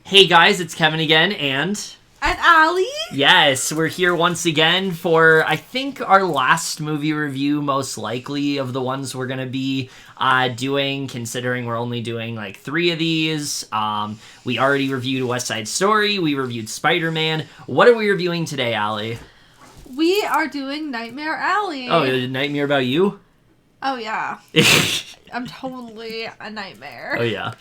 Hey guys, it's Kevin again, and Allie? Yes, we're here once again for, I think, our last movie review, most likely, of the ones we're going to be doing, considering we're only doing, like, 3 of these. We already reviewed West Side Story, we reviewed Spider-Man. What are we reviewing today, Allie? We are doing Nightmare Alley. Oh, a Nightmare About You? Oh, yeah. I'm totally a nightmare. Oh, yeah.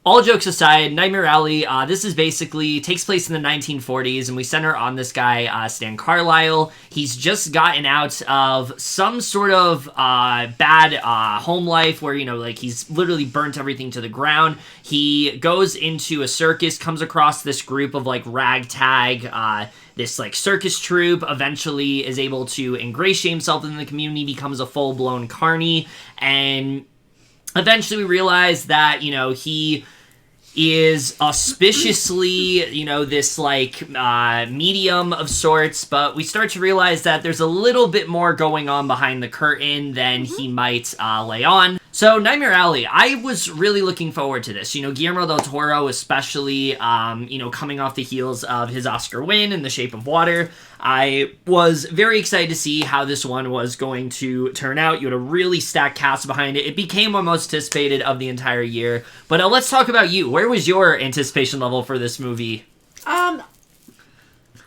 All jokes aside, Nightmare Alley, this is basically, takes place in the 1940s, and we center on this guy, Stan Carlisle. He's just gotten out of some sort of bad home life where, you know, like, he's literally burnt everything to the ground. He goes into a circus, comes across this group of, like, ragtag, this, like, circus troupe, eventually is able to ingratiate himself in the community, becomes a full-blown carny, and eventually we realize that, you know, he is auspiciously, you know, this, like, medium of sorts, but we start to realize that there's a little bit more going on behind the curtain than he might lay on. So, Nightmare Alley, I was really looking forward to this. You know, Guillermo del Toro, especially, you know, coming off the heels of his Oscar win in The Shape of Water, I was very excited to see how this one was going to turn out. You had a really stacked cast behind it. It became my most anticipated of the entire year. But let's talk about you. Where was your anticipation level for this movie?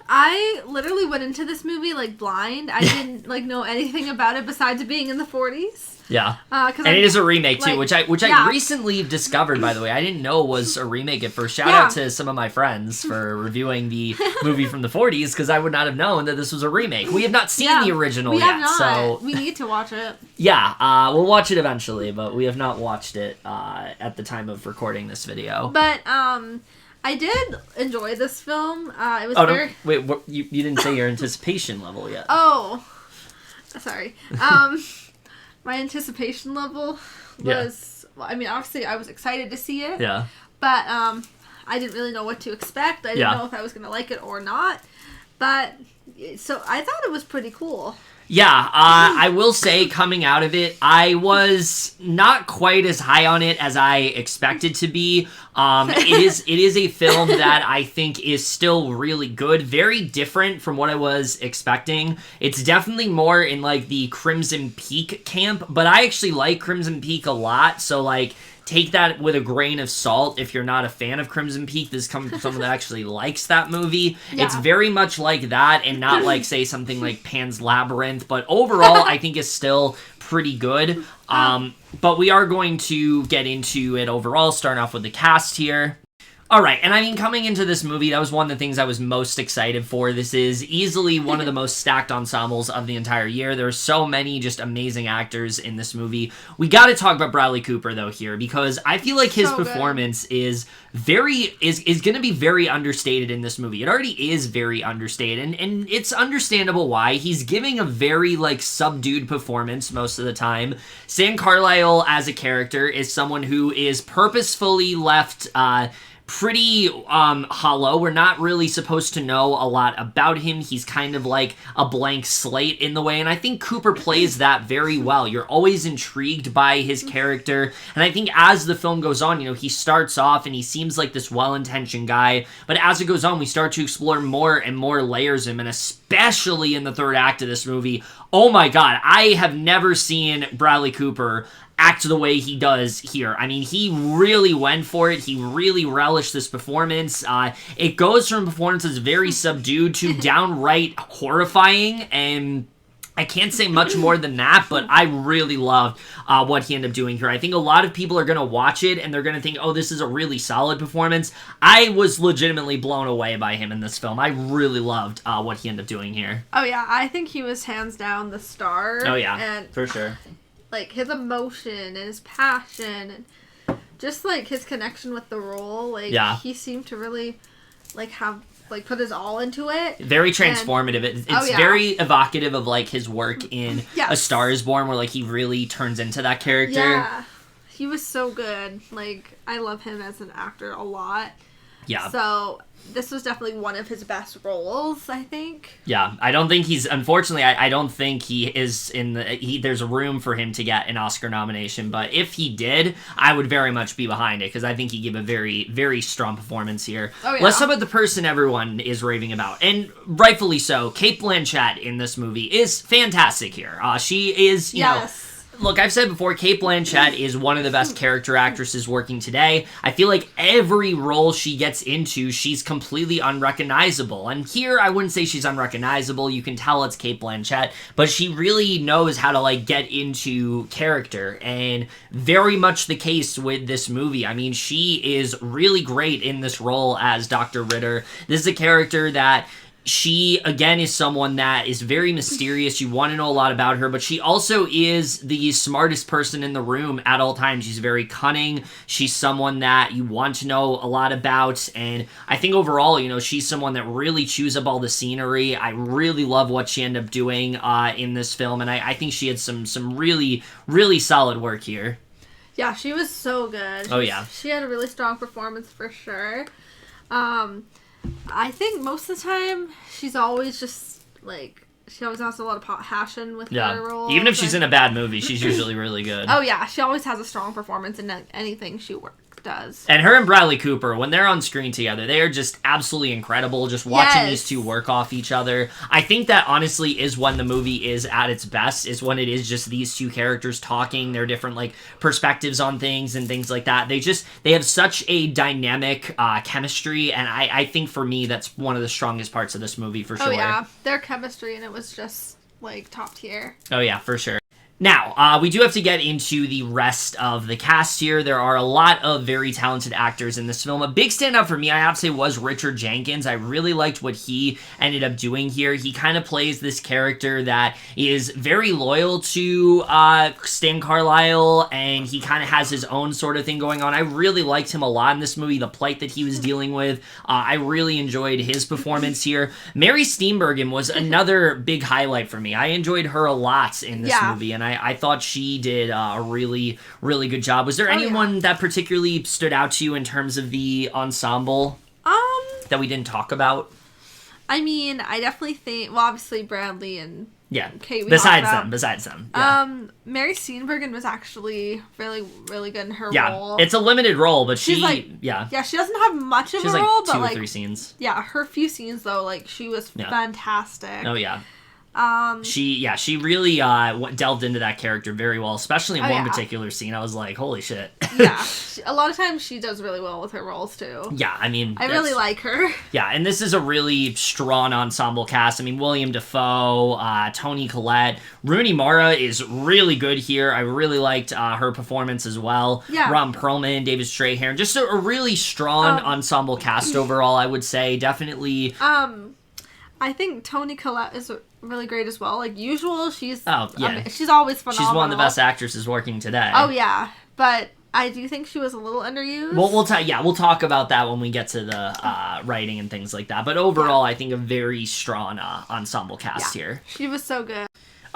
I literally went into this movie, like, blind. I didn't, like, know anything about it besides it being in the 40s. Yeah. And it is a remake, too, which I recently discovered, by the way. I didn't know was a remake at first. Shout out to some of my friends for reviewing the movie from the 40s, because I would not have known that this was a remake. We have not seen the original yet, so we need to watch it. Yeah, we'll watch it eventually, but we have not watched it at the time of recording this video. But, I did enjoy this film. It was very... Wait, you didn't say your anticipation level yet. Oh, sorry. My anticipation level was... Well, I mean, obviously, I was excited to see it. Yeah. But I didn't really know what to expect. I didn't know if I was going to like it or not. But, so I thought it was pretty cool. Yeah, I will say, coming out of it, I was not quite as high on it as I expected to be. It is a film that I think is still really good, very different from what I was expecting. It's definitely more in, like, the Crimson Peak camp, but I actually like Crimson Peak a lot, so, like, take that with a grain of salt if you're not a fan of Crimson Peak. This is coming from someone that actually likes that movie. Yeah. It's very much like that and not like, say, something like Pan's Labyrinth, but overall I think it's still pretty good. But we are going to get into it overall, starting off with the cast here. Alright, and I mean, coming into this movie, that was one of the things I was most excited for. This is easily one of the most stacked ensembles of the entire year. There are so many just amazing actors in this movie. We gotta talk about Bradley Cooper, though, here, because I feel like his performance is gonna be very understated in this movie. It already is very understated, and it's understandable why. He's giving a very, like, subdued performance most of the time. Stan Carlisle, as a character, is someone who is purposefully left, pretty hollow. We're not really supposed to know a lot about him. He's kind of like a blank slate in the way, and I think Cooper plays that very well. You're always intrigued by his character, and I think as the film goes on, you know, he starts off and he seems like this well-intentioned guy, but as it goes on, we start to explore more and more layers of him, and especially in the third act of this movie, oh my god, I have never seen Bradley Cooper act the way he does here. I mean, he really went for it. He really relished this performance. It goes from performances very subdued to downright horrifying, and I can't say much more than that, but I really loved what he ended up doing here. I think a lot of people are going to watch it, and they're going to think, oh, this is a really solid performance. I was legitimately blown away by him in this film. I really loved what he ended up doing here. Oh, yeah. I think he was hands down the star. Oh, yeah. And for sure. Like, his emotion and his passion and just, like, his connection with the role. Like, he seemed to really, like, have, like, put his all into it. Very transformative. It's very evocative of, like, his work in A Star Is Born, where, like, he really turns into that character. Yeah. He was so good. Like, I love him as an actor a lot. Yeah. So this was definitely one of his best roles, I think. Yeah, I don't think he's, unfortunately, I don't think he is there's room for him to get an Oscar nomination, but if he did, I would very much be behind it, because I think he gave a very, very strong performance here. Oh, yeah. Let's talk about the person everyone is raving about, and rightfully so. Cate Blanchett in this movie is fantastic here. She is, you know... Look, I've said before, Cate Blanchett is one of the best character actresses working today. I feel like every role she gets into, she's completely unrecognizable. And here, I wouldn't say she's unrecognizable. You can tell it's Cate Blanchett, but she really knows how to, like, get into character. And very much the case with this movie. I mean, she is really great in this role as Dr. Ritter. This is a character that... She, again, is someone that is very mysterious. You want to know a lot about her, but she also is the smartest person in the room at all times. She's very cunning. She's someone that you want to know a lot about, and I think overall, you know, she's someone that really chews up all the scenery. I really love what she ended up doing in this film, and I think she had some really, really solid work here. Yeah, she was so good. Oh, yeah. She had a really strong performance for sure. I think most of the time, she's always just, like, she always has a lot of passion with her role. Even if she's in a bad movie, she's usually really good. Oh, yeah. She always has a strong performance in anything she does. And her and Bradley Cooper, when they're on screen together, they are just absolutely incredible. Just watching these two work off each other. I think that, honestly, is when the movie is at its best, is when it is just these two characters talking, their different, like, perspectives on things and things like that. They have such a dynamic chemistry, and I think, for me, that's one of the strongest parts of this movie, for sure. Oh, yeah. Their chemistry, and it was just, like, top tier. Oh, yeah, for sure. Now, we do have to get into the rest of the cast here. There are a lot of very talented actors in this film. A big standout for me, I have to say, was Richard Jenkins. I really liked what he ended up doing here. He kind of plays this character that is very loyal to Stan Carlisle, and he kind of has his own sort of thing going on. I really liked him a lot in this movie, the plight that he was dealing with. I really enjoyed his performance here. Mary Steenburgen was another big highlight for me. I enjoyed her a lot in this movie, and I thought she did a really, really good job. Was there anyone that particularly stood out to you in terms of the ensemble that we didn't talk about? I mean, I definitely think, well, obviously Bradley and Cate. Besides them. Yeah. Mary Steenburgen was actually really, really good in her role. Yeah, it's a limited role, but she's yeah, she doesn't have much of a role, but like 2 or 3 scenes. Yeah, her few scenes though, like she was fantastic. Oh yeah. She really delved into that character very well, especially in one particular scene. I was like, holy shit. Yeah, a lot of times she does really well with her roles too. Yeah, I mean, I really like her. Yeah, and this is a really strong ensemble cast. I mean, William Dafoe, Toni, Collette, Rooney Mara is really good here. I really liked her performance as well. Yeah. Perlman, David Strathairn, just a really strong ensemble cast overall, I would say. Definitely. I think Toni Collette is really great as well. Like usual, she's she's always phenomenal. She's one of the best actresses working today. Oh yeah, but I do think she was a little underused. Well, we'll talk about that when we get to the writing and things like that. But overall, I think a very strong ensemble cast here. She was so good.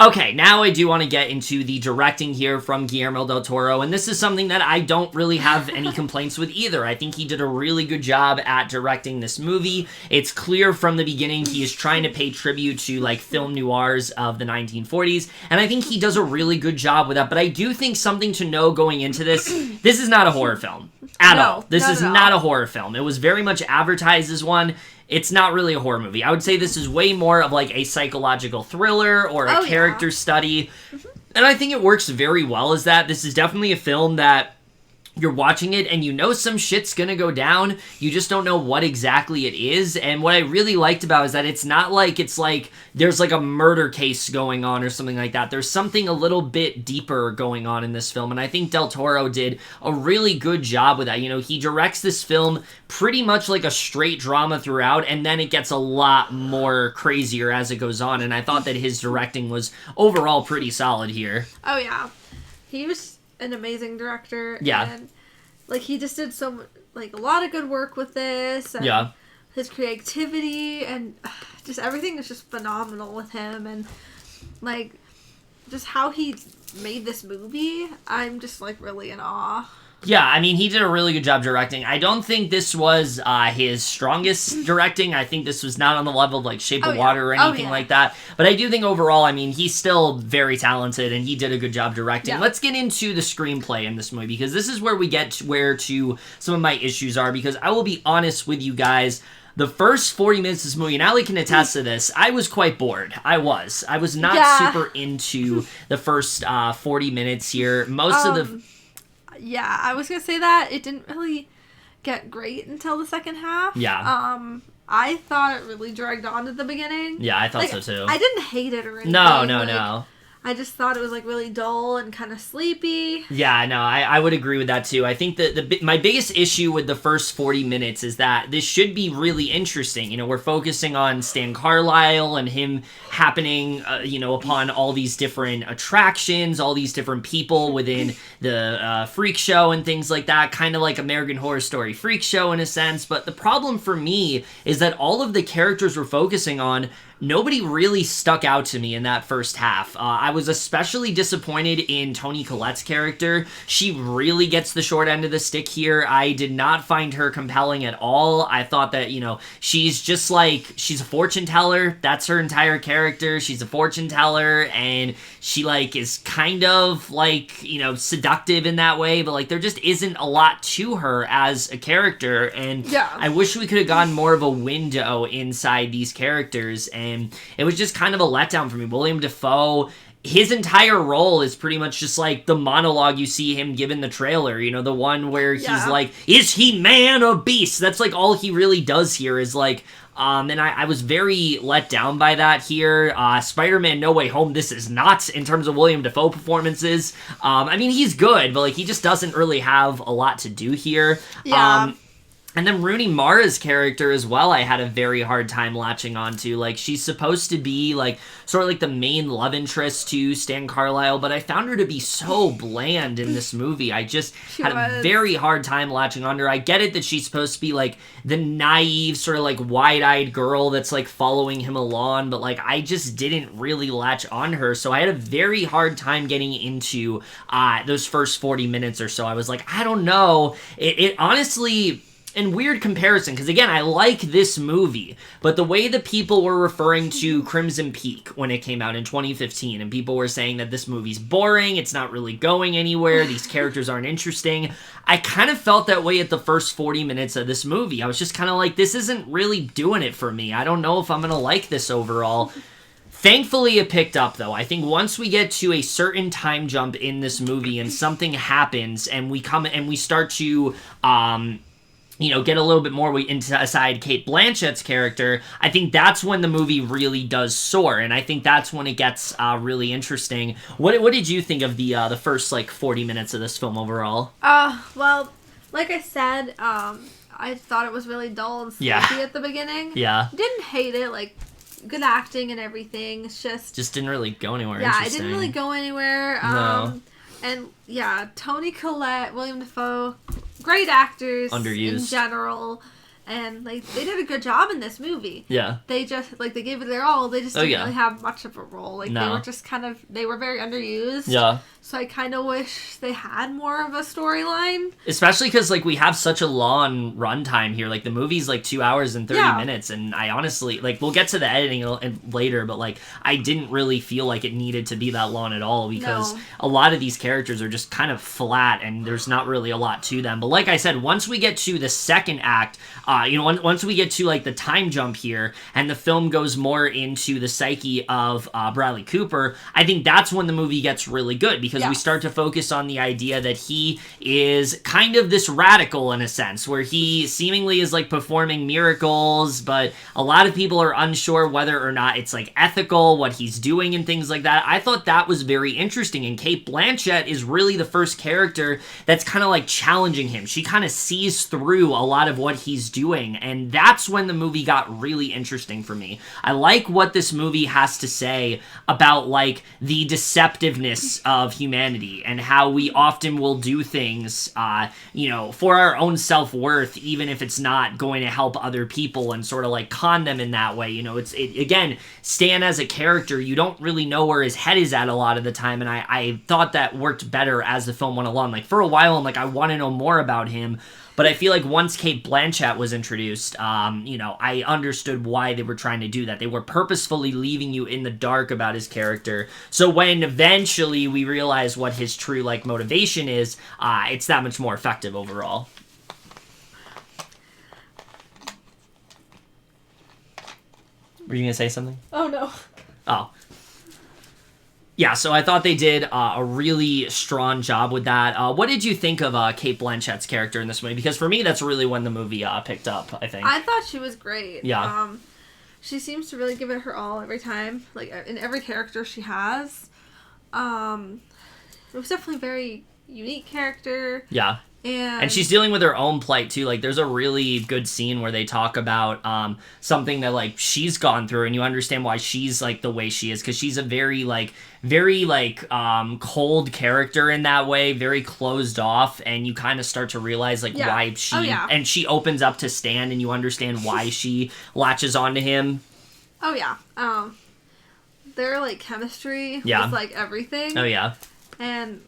Okay, now I do want to get into the directing here from Guillermo del Toro, and this is something that I don't really have any complaints with either. I think he did a really good job at directing this movie. It's clear from the beginning he is trying to pay tribute to, like, film noirs of the 1940s, and I think he does a really good job with that, but I do think something to know going into this is not a horror film at all. This is not a horror film. It was very much advertised as one. It's not really a horror movie. I would say this is way more of like a psychological thriller or a character study. And I think it works very well as that. This is definitely a film that you're watching it and you know some shit's gonna go down. You just don't know what exactly it is. And what I really liked about it is that it's not like it's like there's like a murder case going on or something like that. There's something a little bit deeper going on in this film. And I think Del Toro did a really good job with that. You know, he directs this film pretty much like a straight drama throughout, and then it gets a lot more crazier as it goes on. And I thought that his directing was overall pretty solid here. Oh yeah. He was an amazing director. Yeah. And, like, he just did so, like, a lot of good work with this. And his creativity and just everything is just phenomenal with him. And, like, just how he made this movie, I'm just, like, really in awe. Yeah, I mean, he did a really good job directing. I don't think this was his strongest directing. I think this was not on the level of, like, Shape of Water or anything like that. But I do think overall, I mean, he's still very talented, and he did a good job directing. Yeah. Let's get into the screenplay in this movie, because this is where we get to some of my issues are, because I will be honest with you guys, the first 40 minutes of this movie, and Allie can attest to this, I was quite bored. I was not super into the first 40 minutes here. Most of the... Yeah, I was going to say that. It didn't really get great until the second half. Yeah. I thought it really dragged on at the beginning. Yeah, I thought so too. I didn't hate it or anything. No. I just thought it was, like, really dull and kind of sleepy. Yeah, no, I would agree with that, too. I think that my biggest issue with the first 40 minutes is that this should be really interesting. You know, we're focusing on Stan Carlisle and him happening, upon all these different attractions, all these different people within the freak show and things like that, kind of like American Horror Story Freak Show in a sense. But the problem for me is that all of the characters we're focusing on, nobody really stuck out to me in that first half. I was especially disappointed in Toni Collette's character. She really gets the short end of the stick here. I did not find her compelling at all. I thought that, she's just like, she's a fortune teller. That's her entire character. She's a fortune teller, and she, like, is kind of, like, seductive in that way, but, like, there just isn't a lot to her as a character, and I wish we could have gotten more of a window inside these characters, and it was just kind of a letdown for me. Willem Dafoe, his entire role is pretty much just like the monologue you see him give in the trailer, the one where he's like, is he man or beast? That's like all he really does here is like, and I was very let down by that here. Spider-Man No Way Home, this is not, in terms of Willem Dafoe performances. I mean, he's good, but like he just doesn't really have a lot to do here. Yeah. And then Rooney Mara's character as well, I had a very hard time latching onto. Like, she's supposed to be, like, sort of like the main love interest to Stan Carlisle, but I found her to be so bland in this movie. I just had a very hard time latching on her. I get it that she's supposed to be, like, the naive, sort of, like, wide-eyed girl that's, like, following him along, but, like, I just didn't really latch on her, so I had a very hard time getting into those first 40 minutes or so. I was like, I don't know. It honestly... in weird comparison, because again, I like this movie, but the way that people were referring to Crimson Peak when it came out in 2015, and people were saying that this movie's boring, it's not really going anywhere, these characters aren't interesting, I kind of felt that way at the first 40 minutes of this movie. I was just kind of like, this isn't really doing it for me. I don't know if I'm going to like this overall. Thankfully, it picked up, though. I think once we get to a certain time jump in this movie and something happens, and we start to... get a little bit more inside Cate Blanchett's character, I think that's when the movie really does soar, and I think that's when it gets really interesting. What did you think of the first, 40 minutes of this film overall? Well, like I said, I thought it was really dull and sleepy at the beginning. Yeah. Didn't hate it, good acting and everything. It's just didn't really go anywhere. Yeah, it didn't really go anywhere. No. And, Toni Collette, Willem Dafoe, great actors underused in general, and they did a good job in this movie. Yeah. They just they gave it their all. They just didn't really have much of a role. They were just they were very underused. Yeah. So I kind of wish they had more of a storyline. Especially because we have such a long runtime here. The movie's 2 hours and 30 minutes, and I honestly we'll get to the editing later, but I didn't really feel like it needed to be that long at all, because a lot of these characters are just kind of flat and there's not really a lot to them. But like I said, once we get to the second act, once we get to the time jump here and the film goes more into the psyche of Bradley Cooper, I think that's when the movie gets really good, because we start to focus on the idea that he is kind of this radical in a sense, where he seemingly is performing miracles, but a lot of people are unsure whether or not it's ethical what he's doing and things like that. I thought that was very interesting, and Cate Blanchett is really the first character that's kind of challenging him. She kind of sees through a lot of what he's doing, and that's when the movie got really interesting for me. I like what this movie has to say about the deceptiveness of humanity and how we often will do things, for our own self-worth, even if it's not going to help other people, and sort of like con them in that way. Again, Stan as a character, you don't really know where his head is at a lot of the time, and I thought that worked better as the film went along. Like, for a while, I'm like, I want to know more about him. But I feel like once Cate Blanchett was introduced, I understood why they were trying to do that. They were purposefully leaving you in the dark about his character. So when eventually we realize what his true, motivation is, it's that much more effective overall. Were you going to say something? Oh, no. Oh. Yeah, so I thought they did a really strong job with that. What did you think of Cate Blanchett's character in this movie? Because for me, that's really when the movie picked up, I think. I thought she was great. Yeah. She seems to really give it her all every time, in every character she has. It was definitely a very unique character. Yeah. And she's dealing with her own plight, too. There's a really good scene where they talk about something that, she's gone through, and you understand why she's, the way she is, because she's a very cold character in that way, very closed off, and you kind of start to realize, why she... Oh, yeah. And she opens up to Stan, and you understand why she latches onto him. Oh, yeah. Their, chemistry was, everything. Oh, yeah. And...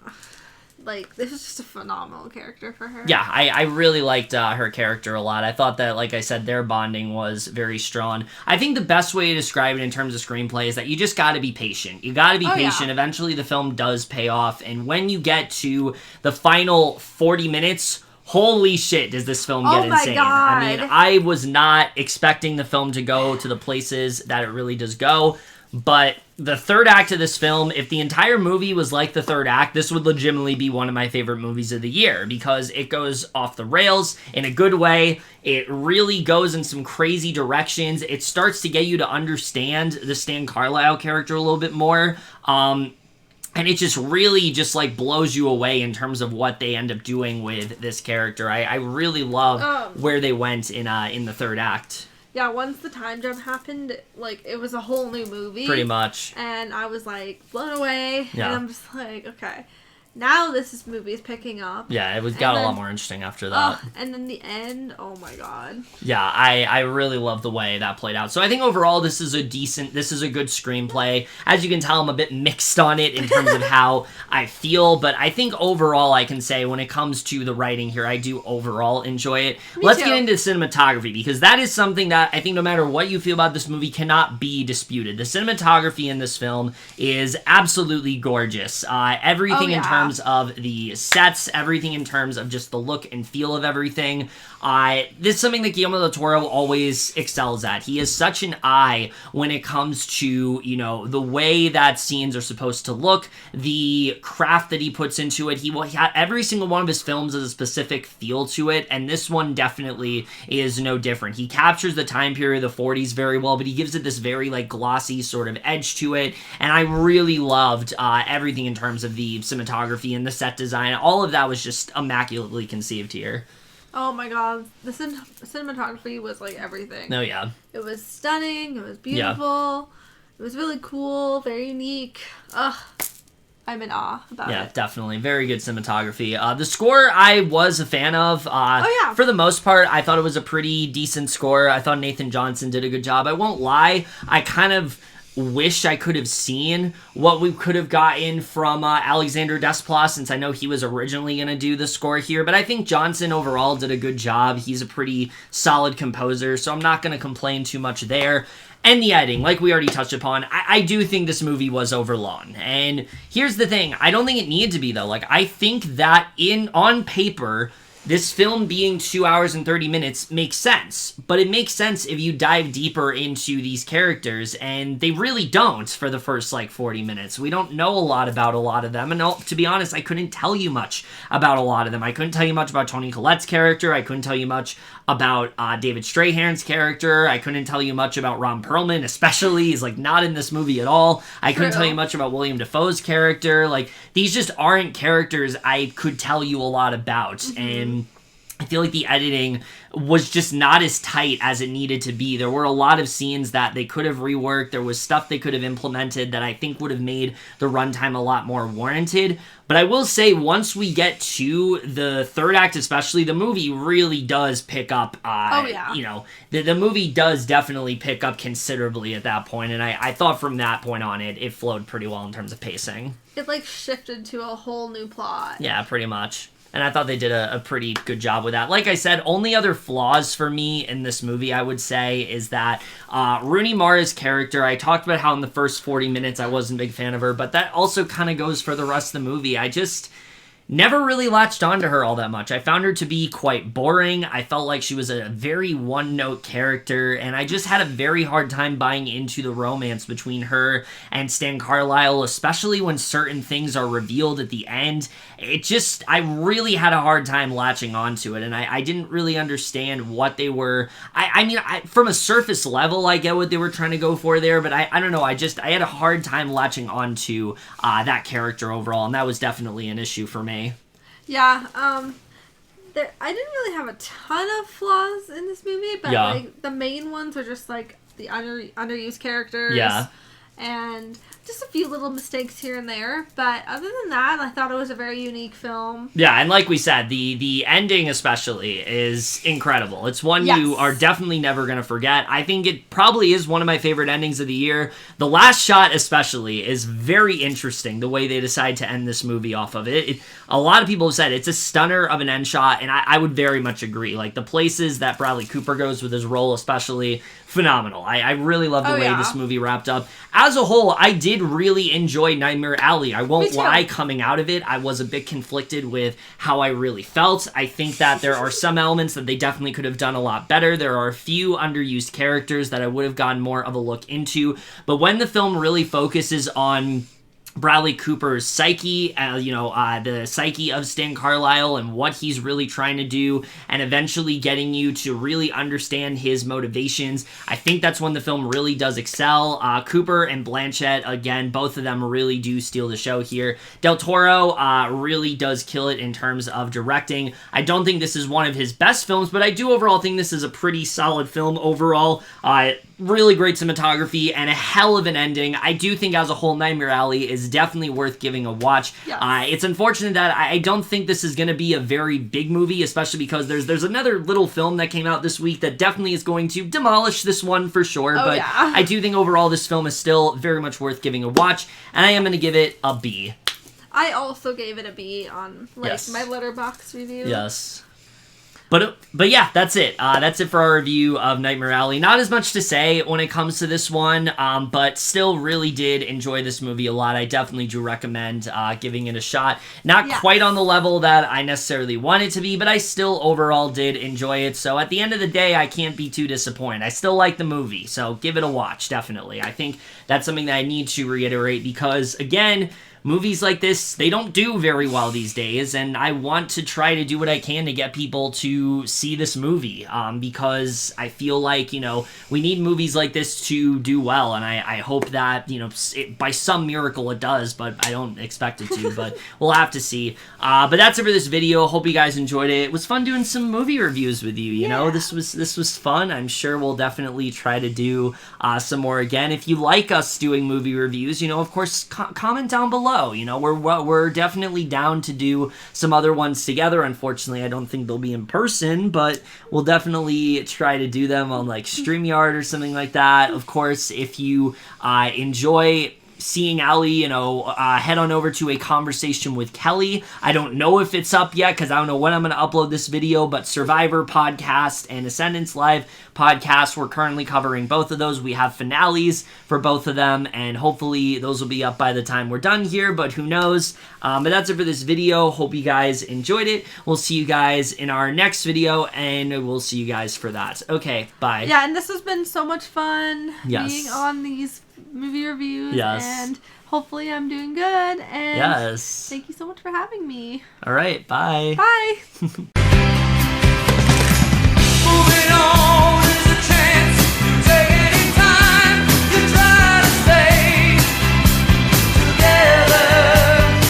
this is just a phenomenal character for her. Yeah, I really liked her character a lot. I thought that, like I said, their bonding was very strong. I think the best way to describe it in terms of screenplay is that you just gotta be patient. You gotta be patient. Yeah. Eventually the film does pay off, and when you get to the final 40 minutes... Holy shit, does this film get insane. God. I mean, I was not expecting the film to go to the places that it really does go. But the third act of this film, if the entire movie was like the third act, this would legitimately be one of my favorite movies of the year, because it goes off the rails in a good way. It really goes in some crazy directions. It starts to get you to understand the Stan Carlisle character a little bit more. And it just really blows you away in terms of what they end up doing with this character. I really love where they went in the third act. Yeah, once the time jump happened, it was a whole new movie. Pretty much. And I was, blown away. Yeah. And I'm just okay. Now this movie is picking up. Yeah, it got a lot more interesting after that. And then the end, oh my god. Yeah, I really love the way that played out. So I think overall this is a good screenplay. As you can tell, I'm a bit mixed on it in terms of how I feel, but I think overall I can say when it comes to the writing here, I do overall enjoy it. Let's get into cinematography, because that is something that I think no matter what you feel about this movie cannot be disputed. The cinematography in this film is absolutely gorgeous. Everything in terms of the sets, everything in terms of just the look and feel of everything. This is something that Guillermo del Toro always excels at. He has such an eye when it comes to, the way that scenes are supposed to look, the craft that he puts into it. Every single one of his films has a specific feel to it, and this one definitely is no different. He captures the time period of the 40s very well, but he gives it this very, glossy sort of edge to it, and I really loved everything in terms of the cinematography and the set design. All of that was just immaculately conceived here. Oh my god, the cinematography was everything. Oh yeah. It was stunning, it was beautiful, It was really cool, very unique. I'm in awe about it. Yeah, definitely. Very good cinematography. The score I was a fan of. For the most part, I thought it was a pretty decent score. I thought Nathan Johnson did a good job. I won't lie, I kind of wish I could have seen what we could have gotten from Alexander Desplat, since I know he was originally going to do the score here, but I think Johnson overall did a good job. He's a pretty solid composer, so I'm not going to complain too much there. And the editing, like we already touched upon, I do think this movie was overlong. And here's the thing, I don't think it needed to be, though. I think that on paper, this film being 2 hours and 30 minutes makes sense, but it makes sense if you dive deeper into these characters, and they really don't for the first 40 minutes. We don't know a lot about a lot of them, and to be honest, I couldn't tell you much about a lot of them. I couldn't tell you much about Toni Collette's character. I couldn't tell you much about David Strathairn's character. I couldn't tell you much about Ron Perlman, especially. He's not in this movie at all. I couldn't tell you much about William Dafoe's character. These just aren't characters I could tell you a lot about, and feel like the editing was just not as tight as it needed to be. There were a lot of scenes that they could have reworked. There was stuff they could have implemented that I think would have made the runtime a lot more warranted. But I will say, once we get to the third act especially, the movie really does pick up, you know, the movie does definitely pick up considerably at that point, and I thought from that point on it flowed pretty well in terms of pacing. It, like, shifted to a whole new plot. Yeah, pretty much. And I thought they did a pretty good job with that. Like I said, only other flaws for me in this movie, I would say, is that Rooney Mara's character, I talked about how in the first 40 minutes I wasn't a big fan of her, but that also kind of goes for the rest of the movie. I just never really latched onto her all that much. I found her to be quite boring. I felt like she was a very one-note character, and I just had a very hard time buying into the romance between her and Stan Carlisle, especially when certain things are revealed at the end. I really had a hard time latching onto it, and I didn't really understand what they were. I mean, from a surface level, I get what they were trying to go for there, but I don't know. I had a hard time latching onto that character overall, and that was definitely an issue for me. Yeah, I didn't really have a ton of flaws in this movie, but like the main ones are just like the underused characters. Yeah. And just a few little mistakes here and there. But other than that, I thought it was a very unique film. Yeah, and like we said, the ending especially is incredible. It's one you are definitely never going to forget. I think it probably is one of my favorite endings of the year. The last shot especially is very interesting, the way they decide to end this movie off of it. A lot of people have said it's a stunner of an end shot, and I would very much agree. Like, the places that Bradley Cooper goes with his role especially, phenomenal. I really love the way this movie wrapped up. As a whole, I did really enjoy Nightmare Alley. I won't lie, coming out of it, I was a bit conflicted with how I really felt. I think that there are some elements that they definitely could have done a lot better. There are a few underused characters that I would have gotten more of a look into. But when the film really focuses on Bradley Cooper's psyche, the psyche of Stan Carlisle and what he's really trying to do, and eventually getting you to really understand his motivations, I think that's when the film really does excel. Cooper and Blanchett, again, both of them really do steal the show here. Del Toro really does kill it in terms of directing. I don't think this is one of his best films, but I do overall think this is a pretty solid film overall. Really great cinematography and a hell of an ending. I do think as a whole, Nightmare Alley is definitely worth giving a watch. Yes. It's unfortunate that I don't think this is going to be a very big movie, especially because there's another little film that came out this week that definitely is going to demolish this one for sure. I do think overall this film is still very much worth giving a watch, and I am going to give it a B. I also gave it a B on my Letterboxd review. Yes. But yeah, that's it. That's it for our review of Nightmare Alley. Not as much to say when it comes to this one, but still really did enjoy this movie a lot. I definitely do recommend giving it a shot. Not quite on the level that I necessarily want it to be, but I still overall did enjoy it. So at the end of the day, I can't be too disappointed. I still like the movie, so give it a watch, definitely. I think that's something that I need to reiterate because, again, movies like this, they don't do very well these days, and I want to try to do what I can to get people to see this movie, because I feel like, we need movies like this to do well, and I hope that, by some miracle it does, but I don't expect it to, but we'll have to see. But that's it for this video. Hope you guys enjoyed it. It was fun doing some movie reviews with you, This was fun. I'm sure we'll definitely try to do some more again. If you like us doing movie reviews, of course, comment down below. We're definitely down to do some other ones together. Unfortunately, I don't think they'll be in person, but we'll definitely try to do them on like StreamYard or something like that. Of course, if you enjoy seeing Allie, head on over to A Conversation with Kelly. I don't know if it's up yet because I don't know when I'm going to upload this video, but Survivor podcast and Ascendance Live podcast, we're currently covering both of those. We have finales for both of them, and hopefully those will be up by the time we're done here, but who knows. But that's it for this video. Hope you guys enjoyed it. We'll see you guys in our next video, and we'll see you guys for that. Okay, bye. Yeah, and this has been so much fun being on these movie reviews, and hopefully I'm doing good, and thank you so much for having me. All right, bye. Bye.